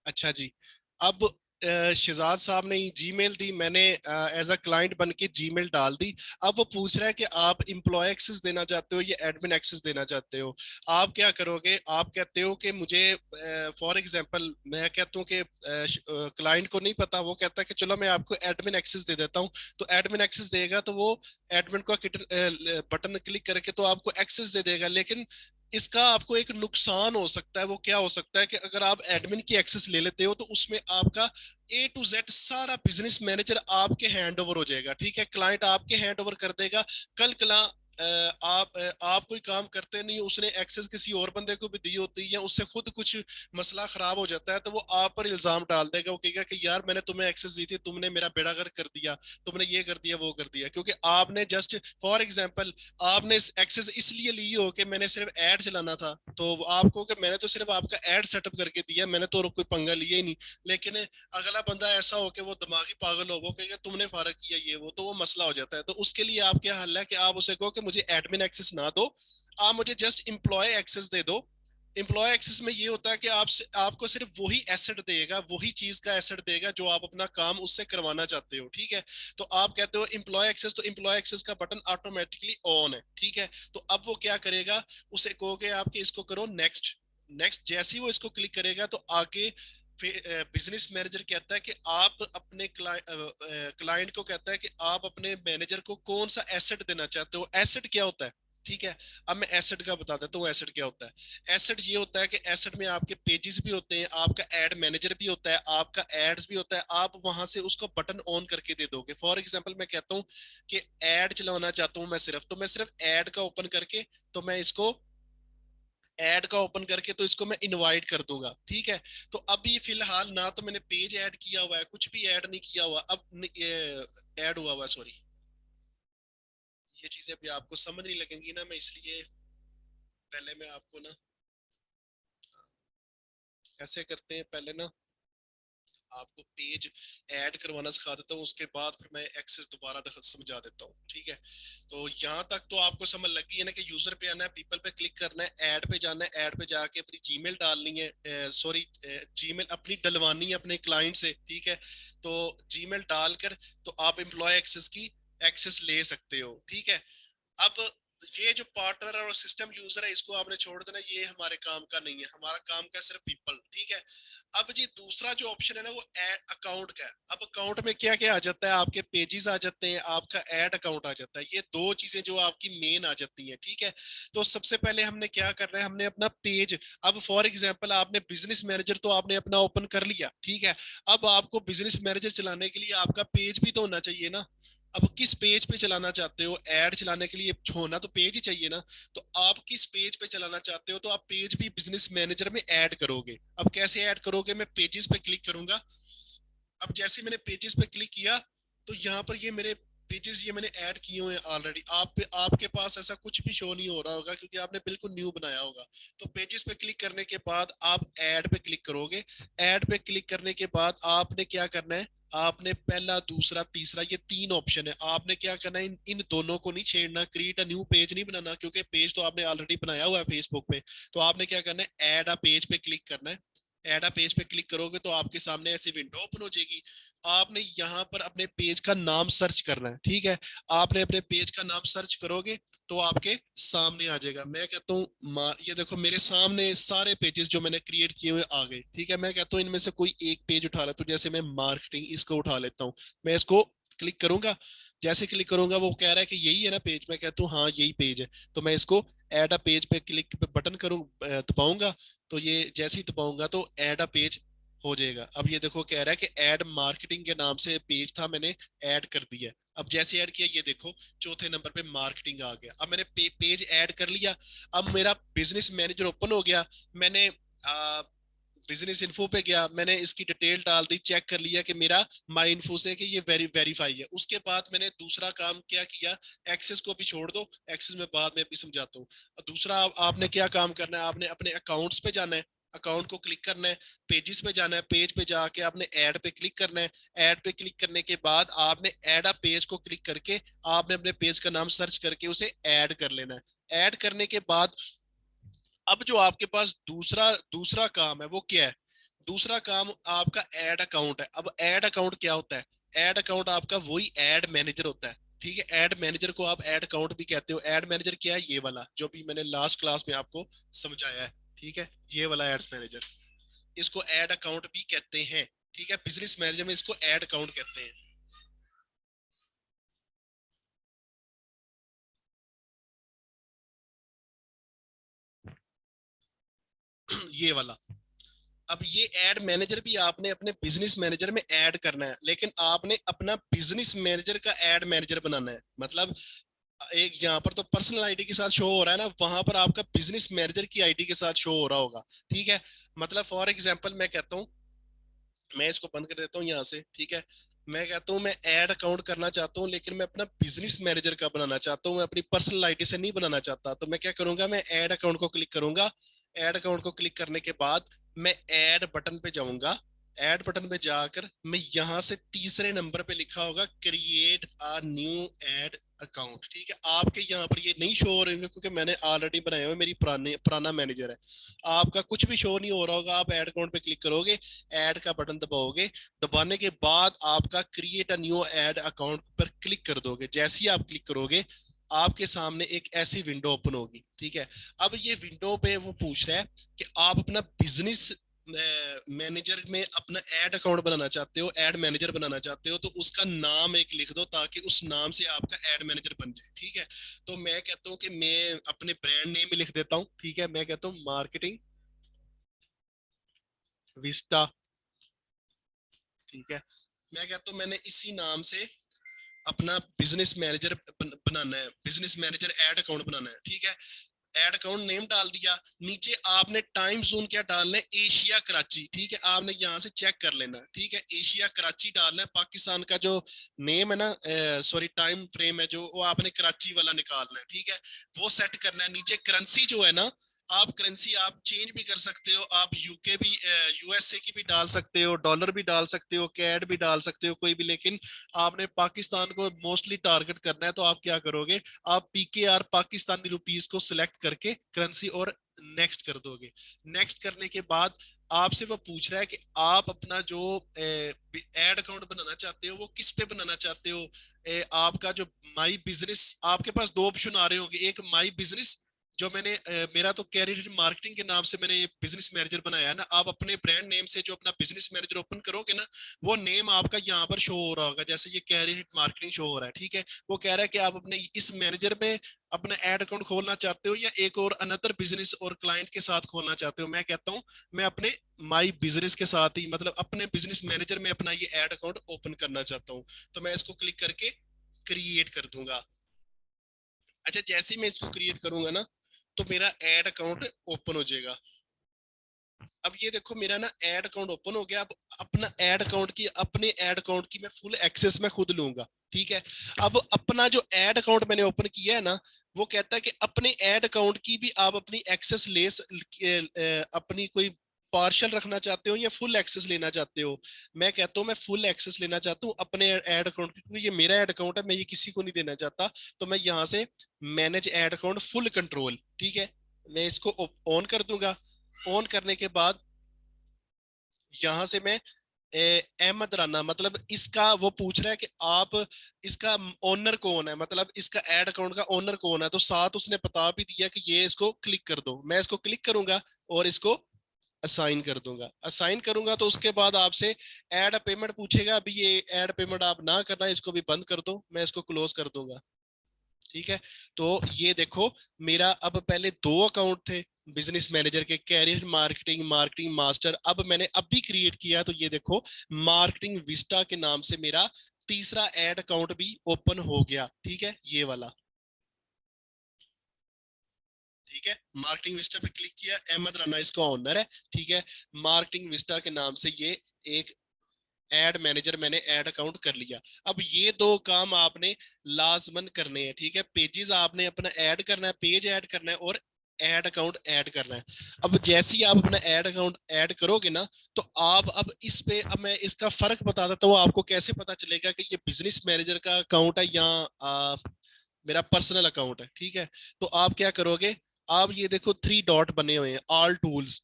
अच्छा जी। अब शिजाद साहब ने जीमेल दी, मैंने एज अ क्लाइंट बन के जीमेल डाल दी। अब वो पूछ रहा है कि आप एम्प्लॉय एक्सेस देना चाहते हो या एडमिन एक्सेस देना चाहते हो। आप क्या करोगे? आप कहते हो कि मुझे, फॉर एग्जांपल मैं कहता हूँ कि क्लाइंट को नहीं पता, वो कहता है कि चलो मैं आपको एडमिन एक्सेस दे देता हूँ। तो एडमिन एक्सेस देगा तो वो एडमिन को बटन क्लिक करके तो आपको एक्सेस दे देगा। लेकिन इसका आपको एक नुकसान हो सकता है। वो क्या हो सकता है कि अगर आप एडमिन की एक्सेस ले लेते हो तो उसमें आपका A to Z सारा बिजनेस मैनेजर आपके हैंड ओवर हो जाएगा। ठीक है, क्लाइंट आपके हैंड ओवर कर देगा। कल कला आप कोई काम करते नहीं, उसने एक्सेस किसी और बंदे को भी दी होती है या उससे खुद कुछ मसला खराब हो जाता है तो वो आप पर इल्जाम डाल देगा। वो कहेगा कि यार मैंने तुम्हें एक्सेस दी थी, तुमने मेरा बेड़ा गर्क कर दिया, तुमने ये कर दिया वो कर दिया। क्योंकि आपने जस्ट फॉर एग्जाम्पल आपने एक्सेस इसलिए ली हो कि मैंने सिर्फ ऐड चलाना था, तो आपको कि मैंने तो सिर्फ आपका ऐड सेटअप करके दिया, मैंने तो कोई पंगा लिया ही नहीं। लेकिन अगला बंदा ऐसा हो कि वो दिमागी पागल हो, वो कहेगा तुमने फारक किया ये वो, तो वो मसला हो जाता है। तो उसके लिए आप क्या हल है कि आप उसे कहो कि मुझे एडमिन एक्सेस ना दो, आप मुझे जस्ट एम्प्लॉय एक्सेस दे दो। एम्प्लॉय एक्सेस में ये होता है कि आपको सिर्फ वही एसेट देगा, वही चीज का एसेट देगा जो आप अपना काम उससे करवाना चाहते हो। ठीक है, तो आप कहते हो एम्प्लॉय एक्सेस, तो एम्प्लॉय एक्सेस का बटन ऑटोमेटिकली ऑन है। ठीक है, तो अब वो क्या करेगा, उसे कहोगे आपके इसको करो नेक्स्ट। नेक्स्ट जैसे ही वो इसको क्लिक करेगा तो आगे बिजनेस मैनेजर कहता है कि आप अपने क्लाइंट को कहता है कि आप अपने मैनेजर को कौन सा एसेट देना चाहते हो। एसेट क्या होता है? ठीक है, अब मैं एसेट का बता देता हूँ एसेट क्या होता है। एसेट ये होता है कि एसेट में आपके पेजेस भी होते हैं, आपका एड मैनेजर भी होता है, आपका एड्स भी होता है। आप वहां से उसको बटन ऑन करके दे दोगे। फॉर एग्जांपल मैं कहता हूँ कि एड चलाना चाहता हूँ मैं सिर्फ, तो मैं सिर्फ एड का ओपन करके, तो मैं इसको ऐड का ओपन करके तो इसको मैं इनवाइट कर दूंगा। ठीक है, तो अभी फिलहाल ना तो मैंने पेज ऐड किया हुआ है, कुछ भी ऐड नहीं किया हुआ। अब ऐड हुआ हुआ, सॉरी, ये चीजें अभी आपको समझ नहीं लगेंगी ना, मैं इसलिए पहले मैं आपको ना ऐसे करते हैं, पहले ना आपको पेज ऐड करवाना सिखा देता हूँ, उसके बाद फिर मैं एक्सेस दोबारा समझा देता हूँ। ठीक है, तो यहाँ तक तो आपको समझ लगी है ना कि यूजर पे आना है, पीपल पे क्लिक करना है, ऐड पे जाना है, ऐड पे जाके अपनी जीमेल डालनी है, सॉरी, जीमेल अपनी डलवानी है अपने क्लाइंट से। ठीक है, तो जीमेल डालकर तो आप एम्प्लॉय एक्सेस की एक्सेस ले सकते हो। ठीक है, अब ये जो पार्टनर और सिस्टम यूजर है इसको आपने छोड़ देना, ये हमारे काम का नहीं है। हमारा काम का सिर्फ पीपल। ठीक है, अब जी दूसरा जो ऑप्शन है ना वो अकाउंट का है। अब अकाउंट में क्या क्या आ जाता है, आपके पेजेस आ जाते हैं, आपका ऐड अकाउंट आ जाता है, ये दो चीजें जो आपकी मेन आ जाती हैं। ठीक है, तो सबसे पहले हमने क्या करना है, हमने अपना पेज, अब फॉर एग्जांपल आपने बिजनेस मैनेजर तो आपने अपना ओपन कर लिया। ठीक है, अब आपको बिजनेस मैनेजर चलाने के लिए आपका पेज भी तो होना चाहिए ना। अब किस पेज पे चलाना चाहते हो? ऐड चलाने के लिए होना तो पेज ही चाहिए ना। तो आप किस पेज पे चलाना चाहते हो, तो आप पेज भी बिजनेस मैनेजर में ऐड करोगे। अब कैसे ऐड करोगे? मैं पेजेस पे क्लिक करूंगा। अब जैसे मैंने पेजेस पे क्लिक किया तो यहाँ पर ये मेरे पेजेस ये मैंने ऐड किए हुए हैं ऑलरेडी। आपके पास ऐसा कुछ भी शो नहीं हो रहा होगा क्योंकि आपने बिल्कुल न्यू बनाया होगा। तो पेजेस पे क्लिक करने के बाद आप ऐड पे क्लिक करोगे। ऐड पे क्लिक करने के बाद आपने क्या करना है, आपने पहला दूसरा तीसरा ये तीन ऑप्शन है, आपने क्या करना है, इन दोनों को नहीं छेड़ना, क्रिएट अ न्यू पेज नहीं बनाना क्योंकि पेज तो आपने ऑलरेडी बनाया हुआ है फेसबुक पे। तो आपने क्या करना है, ऐड अ पेज पे क्लिक करना है। ऐड अ पेज पे क्लिक करोगे तो आपके सामने ऐसी विंडो ओपन हो जाएगी। आपने यहाँ पर अपने पेज का नाम सर्च करना है। ठीक है, आपने अपने पेज का नाम सर्च करोगे तो आपके सामने आ जाएगा। मैं कहता हूँ ये देखो मेरे सामने सारे पेजेस जो मैंने क्रिएट किए हुए आ गए। ठीक है, मैं कहता हूँ इनमें से कोई एक पेज उठा लेता हूँ, जैसे मैं मार्केटिंग इसको उठा लेता हूँ। मैं इसको क्लिक करूंगा, जैसे क्लिक करूंगा वो कह रहा है कि यही है ना पेज, मैं कहता हूँ हाँ यही पेज है। तो मैं इसको ऐड अ पेज पे क्लिक पे बटन करूँ, दबाऊंगा, तो ये जैसे ही दबाऊंगा तो ऐड अ पेज हो जाएगा। अब ये देखो कह रहा है कि ऐड मार्केटिंग के नाम से पेज था, मैंने ऐड कर दिया। अब जैसे ऐड किया ये देखो चौथे नंबर पे मार्केटिंग आ गया। अब मैंने पेज ऐड कर लिया। अब मेरा बिजनेस मैनेजर ओपन हो गया। मैंने बिजनेस इन्फो पे गया, मैंने इसकी डिटेल डाल दी, चेक कर लिया कि मेरा माई इन्फो से कि ये वेरीफाई है। उसके बाद मैंने दूसरा काम क्या किया, एक्सेस को भी छोड़ दो, एक्सेस में बाद में भी समझाता हूँ। दूसरा आपने क्या काम करना है, आपने अपने अकाउंट्स पे जाना है, अकाउंट को क्लिक करना है, पेजेस पे जाना है, पेज पे जाके आपने ऐड पे क्लिक करना है। ऐड पे क्लिक करने के बाद आपने ऐड अ पेज को क्लिक करके आपने अपने पेज का नाम सर्च करके उसे ऐड कर लेना है। ऐड करने के बाद अब जो आपके पास दूसरा दूसरा काम है वो क्या है, दूसरा काम आपका ऐड अकाउंट है। अब ऐड अकाउंट क्या होता है? ऐड अकाउंट आपका वही ऐड मैनेजर होता है, ठीक है। ऐड मैनेजर को आप ऐड अकाउंट भी कहते हो। ऐड मैनेजर क्या है? ये वाला जो भी मैंने लास्ट क्लास में आपको समझाया है, ठीक है, ये वाला एड्स मैनेजर, इसको ऐड अकाउंट भी कहते हैं, ठीक है। बिजनेस मैनेजर में इसको ऐड अकाउंट कहते हैं। ये वाला। अब ये एड मैनेजर भी आपने अपने बिजनेस मैनेजर में ऐड करना है, लेकिन आपने अपना बिजनेस मैनेजर का ऐड मैनेजर बनाना है। मतलब एक यहाँ पर तो पर्सनल आईडी के साथ शो हो रहा है ना, वहां पर आपका बिजनेस मैनेजर की आईडी के साथ शो हो रहा होगा, ठीक है। मतलब फॉर एग्जांपल मैं कहता हूँ, मैं इसको बंद कर देता हूँ यहाँ से, ठीक है। मैं कहता हूँ मैं ऐड अकाउंट करना चाहता हूँ, लेकिन मैं अपना बिजनेस मैनेजर का बनाना चाहता हूँ, मैं अपनी पर्सनल आईडी से नहीं बनाना चाहता। तो मैं क्या करूंगा, मैं ऐड अकाउंट को क्लिक करूंगा। ऐड अकाउंट को क्लिक करने के बाद मैं ऐड बटन पे जाऊंगा। ऐड बटन पे जाकर मैं यहाँ से तीसरे नंबर पे लिखा होगा create a new add account, ठीक है। आपके यहाँ पर ये नहीं शो हो रहे होंगे क्योंकि मैंने ऑलरेडी बनाया हुआ, मेरी पुराना मैनेजर है। आपका कुछ भी शो नहीं हो रहा होगा। आप ऐड अकाउंट पे क्लिक करोगे, ऐड का बटन दबाओगे, दबाने के बाद आपका create a new add account पर क्लिक कर दोगे। जैसे ही आप क्लिक करोगे, आपके सामने एक ऐसी विंडो ओपन होगी, ठीक है। अब ये विंडो पे वो पूछ रहा है कि आप अपना बिजनेस मैनेजर में अपना ऐड अकाउंट बनाना चाहते हो, ऐड मैनेजर बनाना चाहते हो, तो उसका नाम एक लिख दो ताकि उस नाम से आपका ऐड मैनेजर बन जाए, ठीक है। तो मैं कहता हूँ कि मैं अपने ब्रांड नेम में लिख देता हूँ, ठीक है। मैं कहता हूँ मार्केटिंग विस्टा, ठीक है। मैं कहता हूँ मैंने इसी नाम से अपना बिजनेस मैनेजर बनाना है, बिजनेस मैनेजर ऐड अकाउंट बनाना है, ठीक है। ऐड अकाउंट नेम डाल दिया। नीचे आपने टाइम जोन क्या डालना है, एशिया कराची, ठीक है। आपने यहाँ से चेक कर लेना, ठीक है। एशिया कराची डालना है। पाकिस्तान का जो नेम है ना, सॉरी टाइम फ्रेम है जो, वो आपने कराची वाला निकालना है, ठीक है। वो सेट करना है। नीचे करेंसी जो है ना, आप करेंसी आप चेंज भी कर सकते हो। आप यूके भी, यूएसए की भी डाल सकते हो, डॉलर भी डाल सकते हो, कैड भी डाल सकते हो, कोई भी। लेकिन आपने पाकिस्तान को मोस्टली टारगेट करना है, तो आप क्या करोगे, आप पीकेआर पाकिस्तानी रुपीस को सिलेक्ट करके करेंसी और नेक्स्ट कर दोगे। नेक्स्ट करने के बाद आपसे वो पूछ रहा है कि आप अपना जो एड अकाउंट बनाना चाहते हो वो किस पे बनाना चाहते हो। आपका जो माई बिजनेस, आपके पास दो ऑप्शन आ रहे होंगे, एक माई बिजनेस, जो मैंने मेरा तो कैरियर मार्केटिंग के नाम से मैंने ये बिजनेस मैनेजर बनाया है ना। आप अपने ब्रांड नेम से जो अपना बिजनेस मैनेजर ओपन करोगे ना, वो नेम आपका यहाँ पर शो हो रहा होगा, जैसे ये कैरियर मार्केटिंग शो हो रहा है, ठीक है। वो कह रहा है कि आप अपने इस मैनेजर में अपना एड अकाउंट खोलना चाहते हो या एक और अनदर बिजनेस और क्लाइंट के साथ खोलना चाहते हो। मैं कहता हूँ मैं अपने माई बिजनेस के साथ ही, मतलब अपने बिजनेस मैनेजर में अपना ये एड अकाउंट ओपन करना चाहता हूँ। तो मैं इसको क्लिक करके क्रिएट कर दूंगा। अच्छा, जैसे ही मैं इसको क्रिएट करूंगा ना, तो मेरा एड अकाउंट ओपन हो जाएगा। अब ये देखो मेरा ना ऐड अकाउंट ओपन हो गया। अब अपना ऐड अकाउंट की, अपने ऐड अकाउंट की मैं फुल एक्सेस में खुद लूंगा, ठीक है। अब अपना जो ऐड अकाउंट मैंने ओपन किया है ना, वो कहता है कि अपने ऐड अकाउंट की भी आप अपनी एक्सेस अपनी कोई पार्शल रखना चाहते हो या फुल एक्सेस लेना चाहते हो। मैं कहता हूँ मैं फुल एक्सेस लेना चाहता हूँ अपने ऐड अकाउंट की, क्योंकि ये मेरा ऐड अकाउंट है, मैं ये किसी को नहीं देना चाहता। तो मैं यहाँ से manage add account full control, ठीक है, मैं इसको ऑन कर दूंगा। ऑन करने के बाद यहां से मैं अहमद राना, मतलब इसका वो पूछ रहा है कि आप इसका ओनर कौन है, मतलब इसका एड अकाउंट का ओनर कौन है। तो साथ उसने बता भी दिया कि ये इसको क्लिक कर दो। मैं इसको क्लिक करूंगा और इसको असाइन कर दूंगा। असाइन करूंगा तो उसके बाद आपसे ऐड पेमेंट पूछेगा। अभी ये ऐड पेमेंट आप ना करना, इसको भी बंद कर दो। मैं इसको क्लोज कर दूंगा, ठीक है। तो ये देखो मेरा अब पहले दो अकाउंट थे बिजनेस मैनेजर के, कैरियर मार्केटिंग, मार्केटिंग मास्टर। अब मैंने अभी क्रिएट किया तो ये देखो मार्केटिंग विस्टा के नाम से मेरा तीसरा एड अकाउंट भी ओपन हो गया, ठीक है, ये वाला, ठीक है। मार्केटिंग विस्टा पे क्लिक किया, अहमद राना इसका ओनर है, ठीक है। मार्केटिंग विस्टा के नाम से ये एक एड मैनेजर मैंने ऐड अकाउंट कर लिया। अब ये दो काम आपने लाजमन करने हैं, ठीक है। पेजेस आपने अपना ऐड करना है, पेज ऐड करना है और ऐड अकाउंट ऐड करना है। अब जैसे ही आप अपना ऐड अकाउंट ऐड करोगे ना, तो आप अब इस पे, अब मैं इसका फर्क बता देता हूँ आपको, कैसे पता चलेगा कि ये बिजनेस मैनेजर का अकाउंट है या मेरा पर्सनल अकाउंट है, ठीक है। तो आप क्या करोगे, आप ये देखो थ्री डॉट बने हुए हैं, ऑल टूल्स,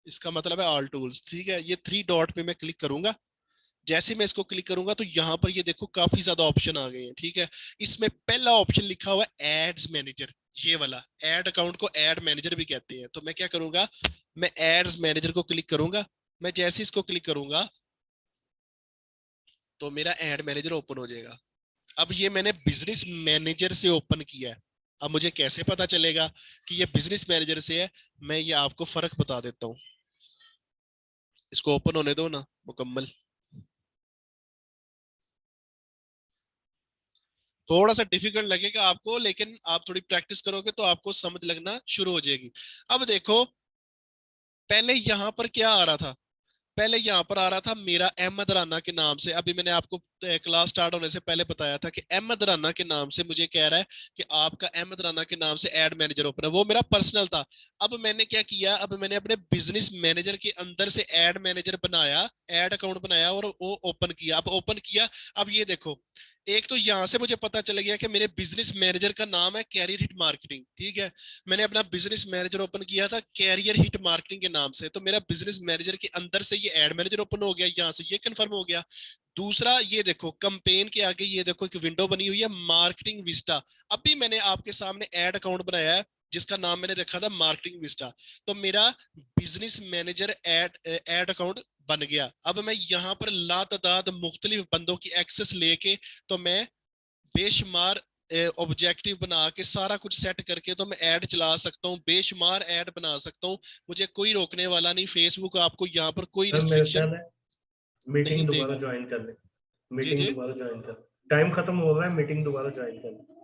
इसका मतलब है ऑल टूल्स, ठीक है। ये थ्री डॉट पे मैं क्लिक करूंगा, जैसे मैं इसको क्लिक करूंगा तो यहाँ पर ये देखो काफी ज्यादा ऑप्शन आ गए हैं, ठीक है। इसमें पहला ऑप्शन लिखा हुआ है एड्स मैनेजर, ये वाला एड अकाउंट को एड मैनेजर भी कहते हैं। तो मैं क्या करूंगा, मैं एड्स मैनेजर को क्लिक करूंगा। मैं जैसे इसको क्लिक करूंगा तो मेरा एड मैनेजर ओपन हो जाएगा। अब ये मैंने बिजनेस मैनेजर से ओपन किया है। अब मुझे कैसे पता चलेगा कि ये बिजनेस मैनेजर से है, मैं ये आपको फर्क बता देता हूँ। इसको ओपन होने दो ना मुकम्मल। थोड़ा सा डिफिकल्ट लगेगा आपको, लेकिन आप थोड़ी प्रैक्टिस करोगे तो आपको समझ लगना शुरू हो जाएगी। अब देखो, पहले यहां पर क्या आ रहा था, पहले यहाँ पर आ रहा था मेरा अहमद राना के नाम से। अभी मैंने आपको क्लास स्टार्ट होने से पहले बताया था कि अहमद राना के नाम से मुझे कह रहा है कि आपका अहमद राना के नाम से एड मैनेजर ओपन है, वो मेरा पर्सनल था। अब मैंने क्या किया, अब मैंने अपने बिजनेस मैनेजर के अंदर से एड मैनेजर बनाया, एड अकाउंट बनाया और वो ओपन किया। अब ओपन किया, अब ये देखो, एक तो यहां से मुझे पता चल गया कि मेरे बिजनेस मैनेजर का नाम है कैरियर हिट मार्केटिंग, ठीक है। मैंने अपना बिजनेस मैनेजर ओपन किया था कैरियर हिट मार्केटिंग के नाम से, तो मेरा बिजनेस मैनेजर के अंदर से ये एड मैनेजर ओपन हो गया, यहाँ से ये कंफर्म हो गया। दूसरा ये देखो, कंपेन के आगे ये देखो एक विंडो बनी हुई है मार्केटिंग विस्टा। अभी मैंने आपके सामने एड अकाउंट बनाया है जिसका नाम मैंने रखा था मार्केटिंग विस्टा। तो मेरा business manager ad ad account बन गया। अब मैं यहाँ पर लातादाद मुख्तलिफ बंदों की एक्सेस लेके, तो मैं बेशुमार ऑब्जेक्टिव बना के सारा कुछ सेट करके तो मैं ऐड चला सकता हूँ, बेशुमार ऐड बना सकता हूँ। मुझे कोई रोकने वाला नहीं, फेसबुक आपको यहाँ पर कोई सर मेरा रिस्ट्रिक्शन ख्याल है नहीं मीटिंग दोबारा देगा। ज्वाइन कर ले, जी मीटिंग जी, दोबारा ज्वाइन कर, टाइम खत्म हो रहा है, मीटिंग दोबारा ज्वाइन कर।